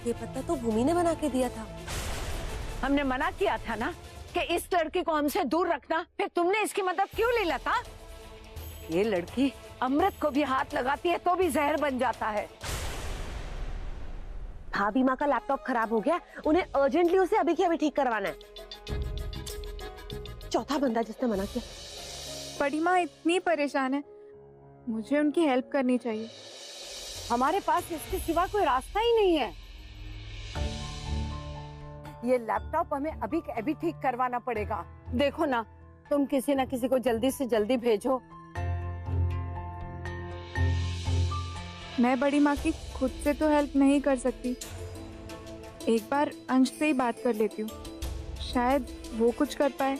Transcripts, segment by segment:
ये पता तो भूमि ने बना के दिया था। हमने मना किया था ना कि इस लड़की को हमसे दूर रखना, फिर तुमने इसकी मदद क्यों ली लता? ये लड़की अमृत को भी हाथ लगाती है तो भी जहर बन जाता है। भाभी माँ का लैपटॉप खराब हो गया, उन्हें अर्जेंटली उसे अभी के अभी ठीक करवाना है। चौथा बंदा जिसने मना किया। बड़ी माँ इतनी परेशान है, मुझे उनकी हेल्प करनी चाहिए। हमारे पास इसके सिवा कोई रास्ता ही नहीं है। ये लैपटॉप हमें अभी के अभी ठीक करवाना पड़ेगा। देखो ना, तुम किसी ना किसी को जल्दी से जल्दी भेजो। मैं बड़ी माँ की खुद से तो हेल्प नहीं कर सकती, एक बार अंश से ही बात कर लेती हूँ, शायद वो कुछ कर पाए।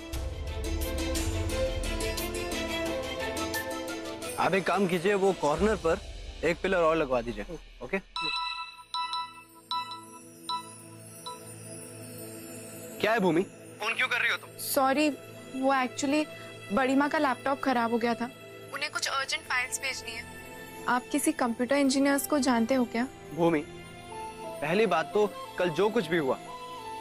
आप एक काम कीजिए, वो कॉर्नर पर एक पिलर और लगवा दीजिए। ओके? क्या है भूमि, फोन क्यों कर रही हो तुम? सॉरी, वो एक्चुअली बड़ी माँ का लैपटॉप खराब हो गया था, उन्हें कुछ अर्जेंट फाइल्स भेजनी है। आप किसी कंप्यूटर इंजीनियर्स को जानते हो क्या? भूमि, पहली बात तो कल जो कुछ भी हुआ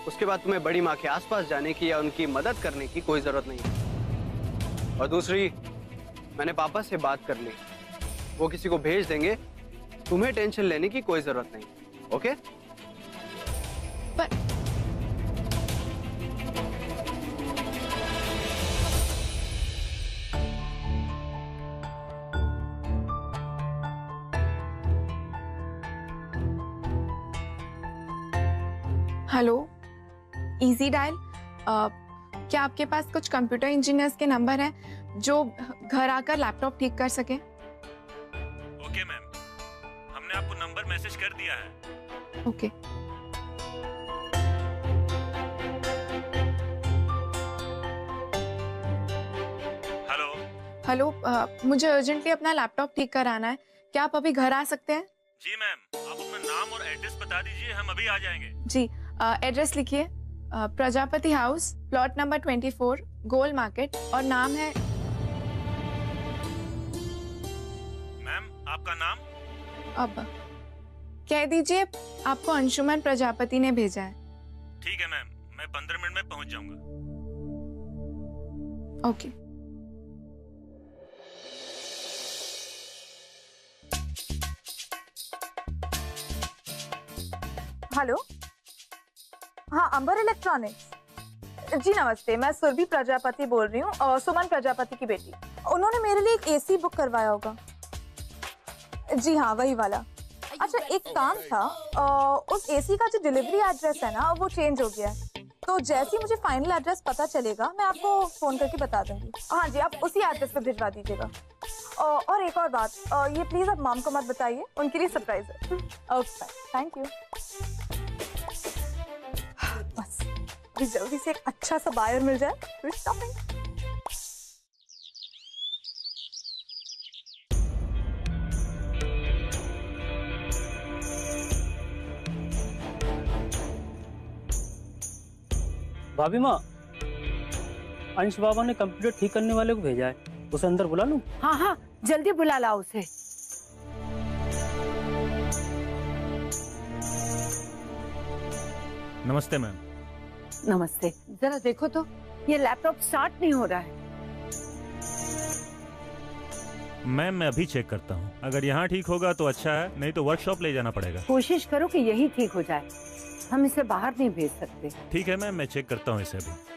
उसके बाद तुम्हें बड़ी माँ के आसपास जाने की या उनकी मदद करने की कोई जरूरत नहीं है। और दूसरी, मैंने पापा से बात कर ली, वो किसी को भेज देंगे, तुम्हें टेंशन लेने की कोई जरूरत नहीं। ओके? पर हेलो, इजी डायल। क्या आपके पास कुछ कंप्यूटर इंजीनियर्स के नंबर हैं जो घर आकर लैपटॉप ठीक कर सके? ओके मैम, हमने आपको नंबर मैसेज कर दिया है। ओके। हेलो हेलो, मुझे अर्जेंटली अपना लैपटॉप ठीक कराना है, क्या आप अभी घर आ सकते हैं? जी मैम, आप अपना नाम और एड्रेस बता दीजिए, हम अभी आ जाएंगे। जी, एड्रेस लिखिए, प्रजापति हाउस, प्लॉट नंबर 24, गोल मार्केट, और नाम है। मैम, आपका नाम? अब कह दीजिए आपको अंशुमन प्रजापति ने भेजा है। ठीक है मैम, मैं 15 मिनट में पहुंच जाऊंगा। ओके। हेलो, हाँ, अंबर इलेक्ट्रॉनिक्स। जी नमस्ते, मैं सुरभि प्रजापति बोल रही हूँ, और सुमन प्रजापति की बेटी। उन्होंने मेरे लिए एक एसी बुक करवाया होगा। जी हाँ, वही वाला। अच्छा, एक काम था, उस एसी का जो डिलीवरी एड्रेस है ना, वो चेंज हो गया है, तो जैसे ही मुझे फाइनल एड्रेस पता चलेगा मैं आपको फोन करके बता दूंगी। हाँ जी, आप उसी एड्रेस पर भिजवा दीजिएगा। और एक और बात, ये प्लीज आप मॉम को मत बताइए, उनके लिए सरप्राइज है। Okay, thank you. बस अभी जल्दी से एक अच्छा सा बायर मिल जाए, फिर शॉपिंग। भाभी माँ, अंश बाबा ने कंप्यूटर ठीक करने वाले को भेजा है, उसे अंदर बुला लूं? हाँ हाँ, जल्दी बुला लाओ उसे। नमस्ते मैम। नमस्ते, जरा देखो तो, ये लैपटॉप स्टार्ट नहीं हो रहा है। मैम, मैं अभी चेक करता हूँ, अगर यहाँ ठीक होगा तो अच्छा है, नहीं तो वर्कशॉप ले जाना पड़ेगा। कोशिश करो कि यही ठीक हो जाए, हम इसे बाहर नहीं भेज सकते। ठीक है मैम, मैं चेक करता हूँ इसे अभी।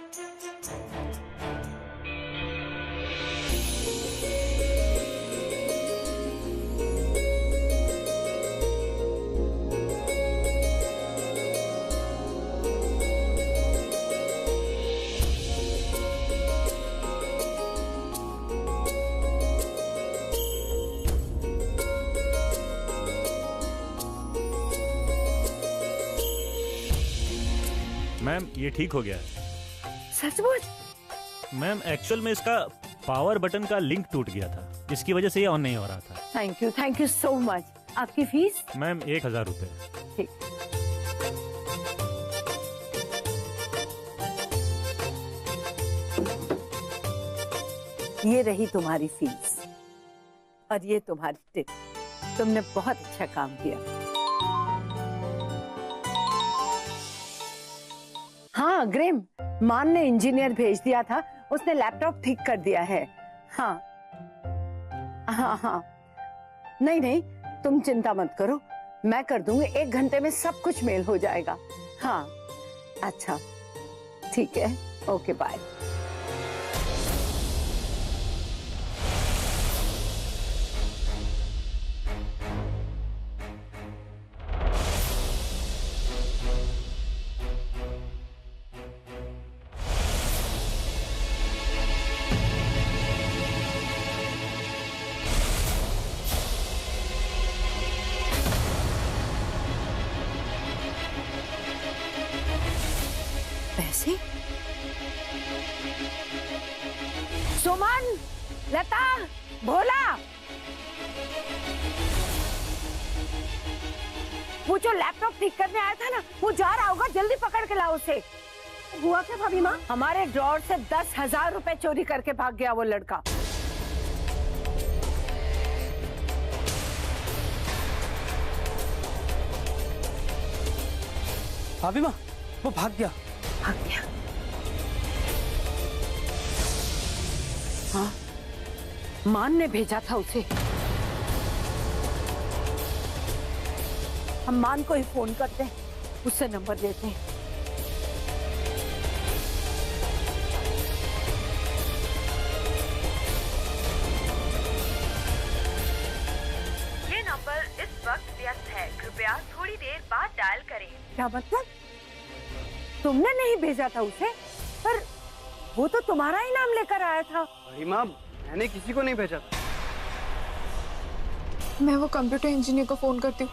मैम, ये ठीक हो गया है। सचमुच? मैम, एक्चुअल में इसका पावर बटन का लिंक टूट गया था, इसकी वजह से ये ऑन नहीं हो रहा था। Thank you so much. आपकी फीस? मैम, 1000 रुपए। ठीक। ये रही तुम्हारी फीस, और ये तुम्हारी टिप। तुमने बहुत अच्छा काम किया। हाँ अग्रिम, मान ने इंजीनियर भेज दिया था, उसने लैपटॉप ठीक कर दिया है। हाँ हाँ हाँ, नहीं नहीं तुम चिंता मत करो, मैं कर दूंगी, 1 घंटे में सब कुछ मेल हो जाएगा। हाँ अच्छा ठीक है, ओके बाय। पैसे? सुमन, लता, भोला, वो जो लैपटॉप ठीक करने आया था ना, वो जा रहा होगा, जल्दी पकड़ के लाओ उसे। हुआ क्या भाभी माँ? हमारे ड्रॉर से 10,000 रुपए चोरी करके भाग गया वो लड़का। भाभी माँ, वो भाग गया। भाग गया? हाँ, मान ने भेजा था उसे। हम मान को ही फोन करते हैं, उससे नंबर लेते हैं। ये नंबर इस वक्त व्यस्त है, कृपया थोड़ी देर बाद डायल करें। क्या मतलब? तुमने नहीं भेजा था उसे, पर वो तो तुम्हारा ही नाम लेकर आया था। बड़ी माँ, मैंने किसी को नहीं भेजा था। मैं वो कंप्यूटर इंजीनियर को फोन करती हूँ।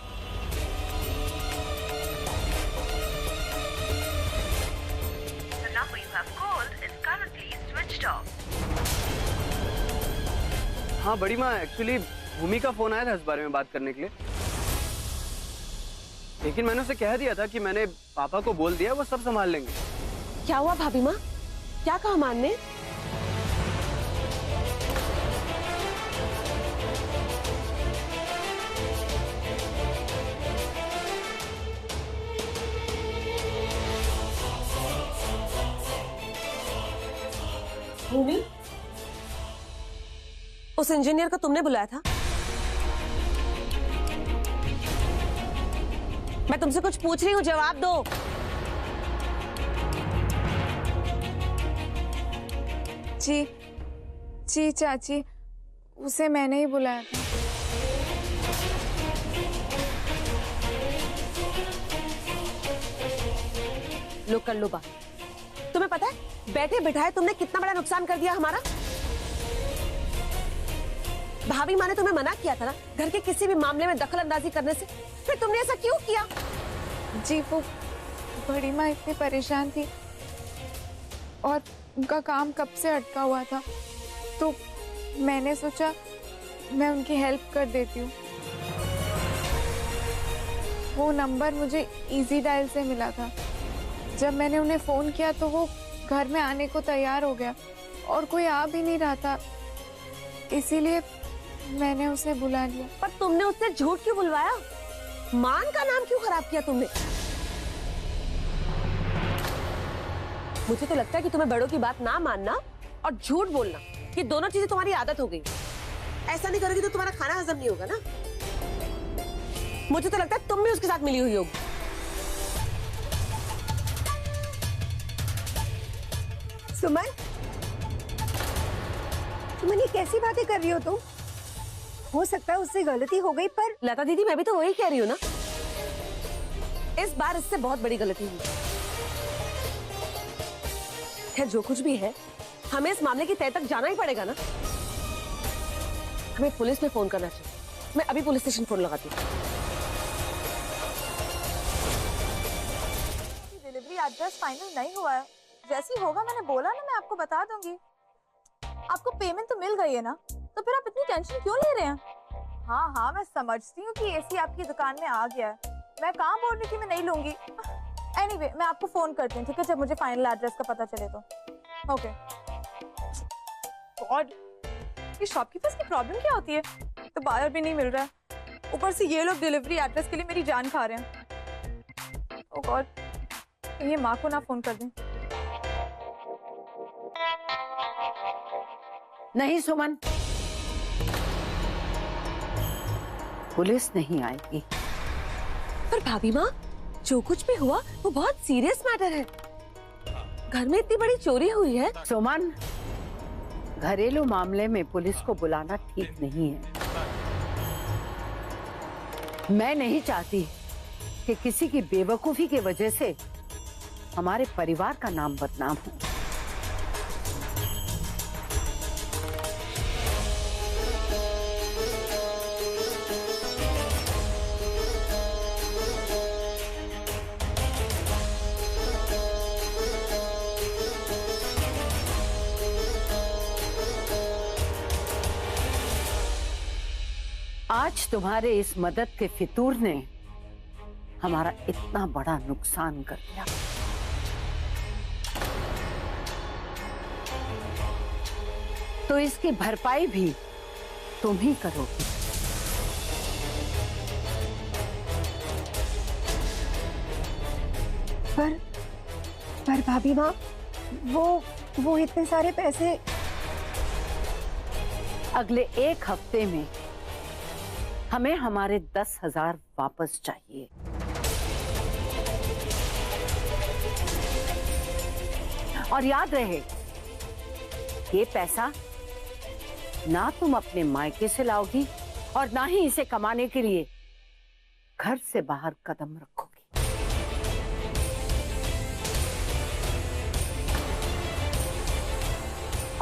The number you have called is currently switched off. हाँ बड़ी माँ, एक्चुअली भूमि का फोन आया था इस बारे में बात करने के लिए, लेकिन मैंने उसे कह दिया था कि मैंने पापा को बोल दिया, वो सब संभाल लेंगे। क्या हुआ भाभी माँ? क्या कहा मान ने? भूमि, उस इंजीनियर को तुमने बुलाया था? मैं तुमसे कुछ पूछ रही हूँ, जवाब दो। जी जी चाची, उसे मैंने ही बुलाया था। लो कर लो बात। तुम्हें पता है बैठे बिठाए तुमने कितना बड़ा नुकसान कर दिया हमारा? भाभी माँ ने तुम्हें मना किया था ना घर के किसी भी मामले में दखल अंदाजी करने से, फिर तुमने ऐसा क्यों किया? जी वो बड़ी माँ इतनी परेशान थी और उनका काम कब से अटका हुआ था, तो मैंने सोचा मैं उनकी हेल्प कर देती हूँ। वो नंबर मुझे इजी डायल से मिला था। जब मैंने उन्हें फोन किया तो वो घर में आने को तैयार हो गया और कोई आ भी नहीं रहा था, इसीलिए मैंने उसे बुला लिया। पर तुमने उससे झूठ क्यों बुलवाया? मान का नाम क्यों खराब किया तुमने? मुझे तो लगता है कि तुम्हें बड़ों की बात ना मानना और झूठ बोलना, ये दोनों चीजें तुम्हारी आदत हो गई। ऐसा नहीं करोगी तो तुम्हारा खाना हजम नहीं होगा ना। मुझे तो लगता है तुम भी उसके साथ मिली हुई होगी। सुमन, सुमन ये कैसी बातें कर रही हो तुम? हो सकता है उससे गलती हो गई, पर लता दीदी मैं भी तो वही कह रही हूँ ना, इस बार इससे बहुत बड़ी गलती हुई। खैर जो कुछ भी है, हमें इस मामले की तह तक जाना ही पड़ेगा ना। हमें पुलिस में फोन करना चाहिए। मैं अभी पुलिस स्टेशन फोन लगाती हूँ। डिलीवरी एड्रेस फाइनल नहीं हुआ है, जैसे ही होगा मैंने बोला ना मैं आपको बता दूंगी। आपको पेमेंट तो मिल गई है ना, तो फिर आप इतनी टेंशन क्यों ले रहे हैं? हाँ हाँ मैं समझती हूँ कि एसी आपकी दुकान में आ गया है, मैं कहाँ बोल रही थी मैं नहीं लूंगी। एनीवे मैं आपको फोन करती हूँ, ठीक है, जब मुझे फाइनल एड्रेस का पता चले तो। ओके। गॉड, ये शॉपकीपर्स की प्रॉब्लम क्या होती है? तो बायर भी नहीं मिल रहा है, ऊपर से ये लोग डिलीवरी एड्रेस के लिए मेरी जान खा रहे हैं। ओह गॉड, ये माँ को ना फोन कर दें। नहीं सुमन, पुलिस नहीं आएगी। पर भाभी माँ, जो कुछ भी हुआ वो बहुत सीरियस मैटर है। घर में इतनी बड़ी चोरी हुई है। सुमन, घरेलू मामले में पुलिस को बुलाना ठीक नहीं है। मैं नहीं चाहती कि किसी की बेवकूफी की वजह से हमारे परिवार का नाम बदनाम हो। आज तुम्हारे इस मदद के फितूर ने हमारा इतना बड़ा नुकसान कर दिया। तो इसकी भरपाई भी तुम ही करोगी। पर भाभी माँ, वो इतने सारे पैसे अगले 1 हफ्ते में हमें हमारे 10,000 वापस चाहिए। और याद रहे, ये पैसा ना तुम अपने मायके से लाओगी और ना ही इसे कमाने के लिए घर से बाहर कदम रखोगी।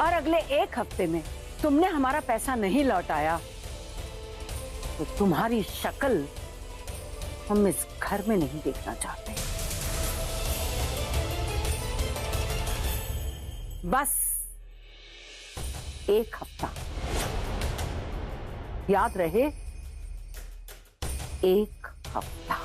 और अगले 1 हफ्ते में तुमने हमारा पैसा नहीं लौटाया तो तुम्हारी शक्ल हम इस घर में नहीं देखना चाहते। बस 1 हफ्ता, याद रहे, 1 हफ्ता।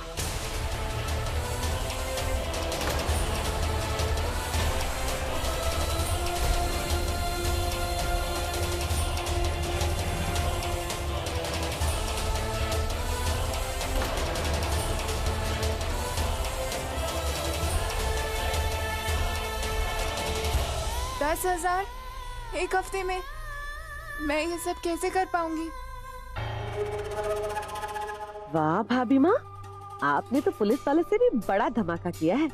$10,000 1 हफ्ते में? मैं ये सब कैसे कर पाऊंगी? वाह भाभी माँ, आपने तो पुलिस वाले से भी बड़ा धमाका किया है।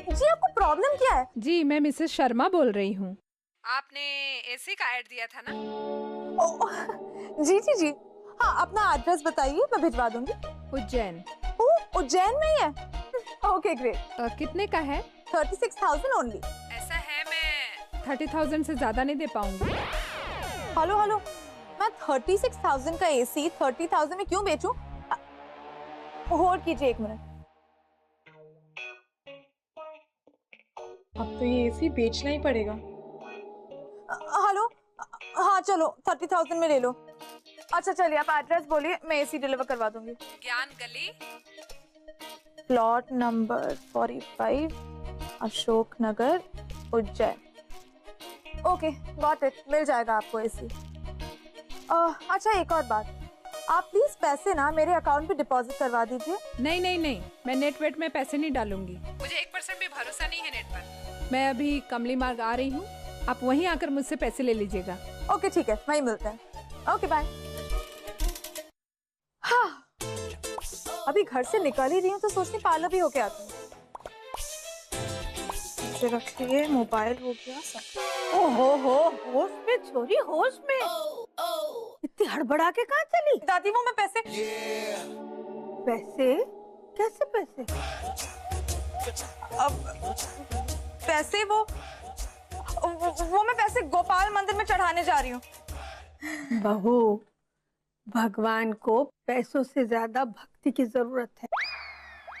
जी, आपको प्रॉब्लम क्या है? जी, मैं मिसेस शर्मा बोल रही हूँ। आपने एसी का ऐड दिया था ना? जी जी जी, हाँ, अपना एड्रेस बताइए, मैं भिजवा दूंगी। उज्जैन। उज्जैन में ही है? Okay great. कितने का है? 36,000 ओनली। ऐसा है, मैं 30,000 से ज्यादा नहीं दे पाऊंगी। हेलो हेलो, मैं 36,000 का एसी 30,000 में क्यों बेचूं? होल्ड कीजिए 1 मिनट। अब तो ये एसी बेचना ही पड़ेगा। हेलो, हाँ चलो 30,000 में ले लो। अच्छा चलिए, आप एड्रेस बोलिए, मैं एसी डिलीवर करवा दूंगी। Gyan Gali, plot number 45, Ashok Nagar, Ujjain. Okay got it, मिल जाएगा आपको एसी। अच्छा एक और बात, आप प्लीज पैसे ना मेरे अकाउंट पे डिपॉजिट करवा दीजिए। नहीं नहीं नहीं, मैं नेट वेट में पैसे नहीं डालूंगी। मुझे 1% भी भरोसा नहीं है नेट पर। मैं अभी कमली मार्ग आ रही हूँ, आप वहीं आकर मुझसे पैसे ले लीजिएगा। ओके ठीक है, वहीं मिलते हैं। Okay bye. हाँ, अभी घर से निकल ही रही हूँ तो सोचती पार्लर भी होके आती हूँ। रखिए, मोबाइल हो गया सब। ओहो हो, होश में छोरी, होश में। इतनी हड़बड़ा के कहाँ चली? दादी वो मैं पैसे पैसे? कैसे पैसे? अब पैसे वो मैं पैसे गोपाल मंदिर में चढ़ाने जा रही हूँ। बहू, भगवान को पैसों से ज्यादा भक्ति की जरूरत है।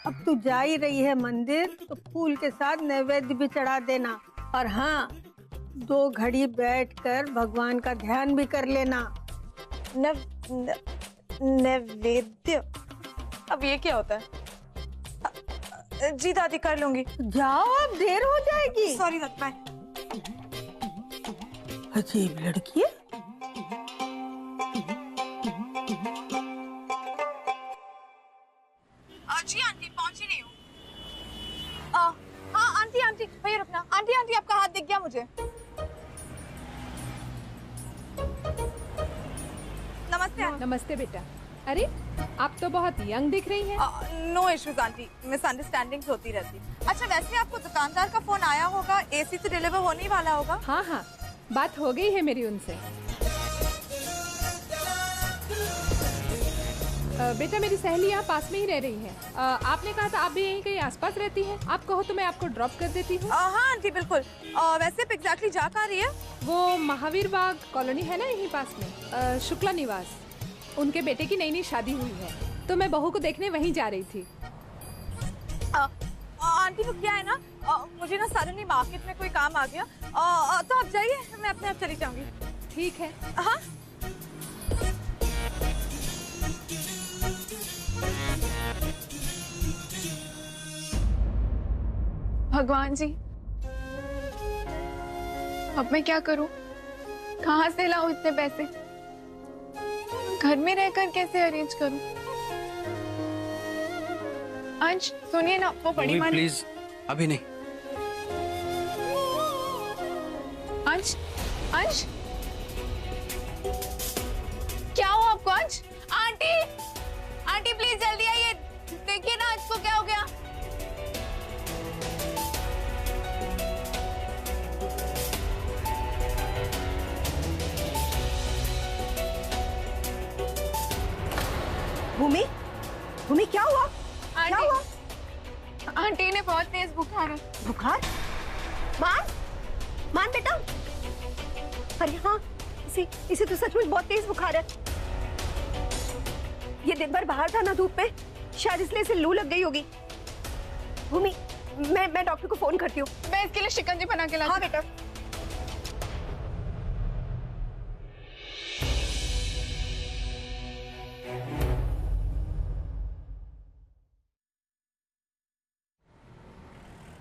अब तू जा ही रही है मंदिर तो फूल के साथ नैवेद्य भी चढ़ा देना। और हाँ, 2 घड़ी बैठकर भगवान का ध्यान भी कर लेना। नैवेद्य? अब ये क्या होता है? जी दादी कर लूंगी। जाओ, अब देर हो जाएगी। सॉरी दादी, बाय। अजीब लड़की है। जी आंटी, पहुंच ही रही हूँ। हाँ आंटी, आंटी भैया रुकना। आंटी, आंटी आपका हाथ दिख गया मुझे। नमस्ते आंटी। नमस्ते बेटा। अरे आप तो बहुत यंग दिख रही हैं। नो इश्यूज आंटी, मिसअंडरस्टैंडिंग्स होती रहती। अच्छा वैसे आपको दुकानदार का फोन आया होगा, एसी से डिलीवर होने ही वाला होगा। हाँ हाँ, बात हो गई है मेरी उनसे। बेटा मेरी सहेली यहाँ पास में ही रह रही है। आपने कहा था आप भी यहीं कहीं आसपास रहती हैं। आप कहो तो मैं आपको ड्रॉप कर देती हूँ। हाँ आंटी बिल्कुल। वैसे आप एग्जैक्टली जा कहाँ रही है? वो महावीर बाग कॉलोनी है ना यहीं पास में, शुक्ला निवास। उनके बेटे की नई नई शादी हुई है, तो मैं बहू को देखने वहीं जा रही थी। आंटी वो क्या है ना, मुझे ना सडनली मार्केट में कोई काम आ गया, तो आप जाइए, मैं अपने आप चली जाऊंगी। ठीक है। हाँ भगवान जी, अब मैं क्या करूं? कहाँ से लाऊं इतने पैसे? घर में रहकर कैसे अरेंज करूं? अंश सुनिए ना, वो बड़ी माँ। प्लीज अभी नहीं। अंश, अंश क्या हुआ आपको? अंश, आंटी, आंटी प्लीज जल्दी आइए, देखिए ना अंश को क्या हो गया। भूमि, भूमि क्या हुआ? क्या हुआ? आंटी ने बहुत तेज बुखार है। बुखार? मान, मान बेटा। अरे हाँ, इसे तो सच में बहुत तेज बुखार है। ये दिन भर बाहर था ना धूप में, शायद इसलिए इसे लू लग गई होगी। भूमि, मैं डॉक्टर को फोन करती हूँ। मैं इसके लिए शिकंजी बना के लाती हूँ। हाँ बेटा।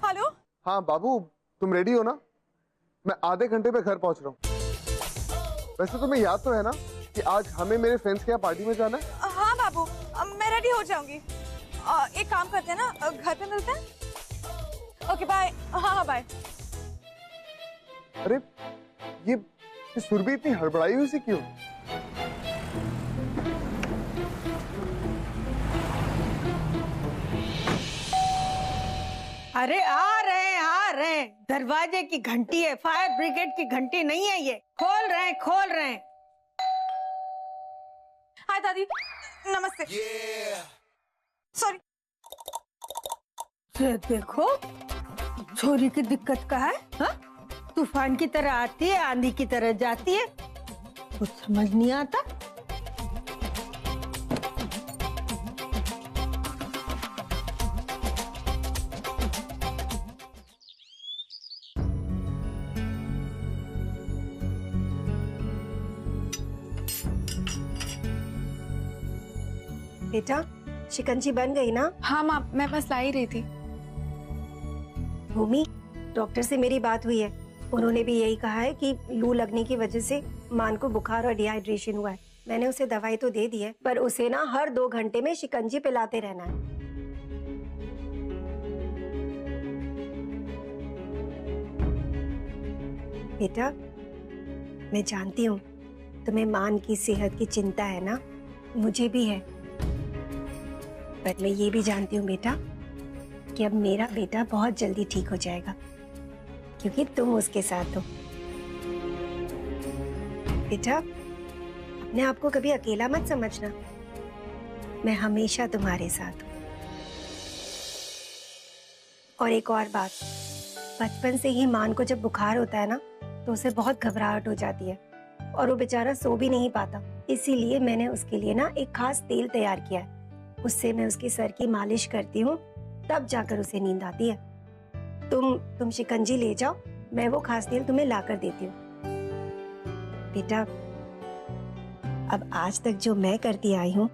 हेलो। हाँ बाबू, तुम रेडी हो ना? मैं आधे घंटे में घर पहुंच रहा हूँ। वैसे तुम्हें याद तो है ना कि आज हमें मेरे फ्रेंड्स के यहाँ पार्टी में जाना है? हाँ बाबू, मैं रेडी हो जाऊंगी। एक काम करते हैं ना, घर पे मिलते हैं। Okay bye. हाँ बाय। अरे ये सुरभि इतनी हड़बड़ाई हुई सी क्यों? अरे आ रहे हैं। दरवाजे की घंटी है, फायर ब्रिगेड की घंटी नहीं है ये। खोल रहे हैं। हाय दादी, नमस्ते। सॉरी। ये देखो, छोरी की दिक्कत का है। हाँ? तूफान की तरह आती है, आंधी की तरह जाती है, कुछ समझ नहीं आता। बेटा शिकंजी बन गई ना? हाँ माँ, मैं बस ला ही रही थी। भूमि, डॉक्टर से मेरी बात हुई है, उन्होंने भी यही कहा है कि लू लगने की वजह से मान को बुखार और डिहाइड्रेशन हुआ है। मैंने उसे दवाई तो दे दी है, पर उसे ना हर 2 घंटे में शिकंजी पिलाते रहना है। बेटा मैं जानती हूँ तुम्हें मान की सेहत की चिंता है ना, मुझे भी है, पर मैं ये भी जानती हूँ बेटा कि अब मेरा बेटा बहुत जल्दी ठीक हो जाएगा, क्योंकि तुम उसके साथ हो। बेटा अपने आप को कभी अकेला मत समझना, मैं हमेशा तुम्हारे साथ हूँ। और एक और बात, बचपन से ही मान को जब बुखार होता है ना तो उसे बहुत घबराहट हो जाती है और वो बेचारा सो भी नहीं पाता। इसीलिए मैंने उसके लिए ना एक खास तेल तैयार किया है, उससे मैं उसके सर की मालिश करती हूँ, तब जाकर उसे नींद आती है। तुम शिकंजी ले जाओ, मैं वो खास तेल तुम्हें ला कर देती हूँ। बेटा अब आज तक जो मैं करती आई हूँ,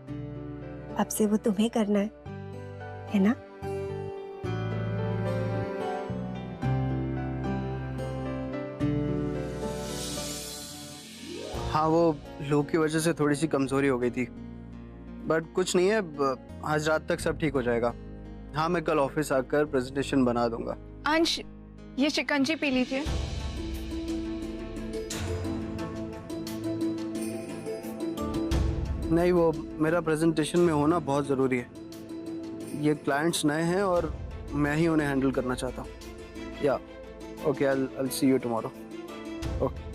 अब से वो तुम्हें करना है ना? हाँ, वो लू की वजह से थोड़ी सी कमजोरी हो गई थी, बट कुछ नहीं है, आज रात तक सब ठीक हो जाएगा। हाँ, मैं कल ऑफिस आकर प्रेजेंटेशन बना दूंगा। अंश, ये शिकंजी पी लीजिए। नहीं, वो मेरा प्रेजेंटेशन में होना बहुत ज़रूरी है। ये क्लाइंट्स नए हैं और मैं ही उन्हें हैंडल करना चाहता हूँ। या okay, I will see you tomorrow. Okay.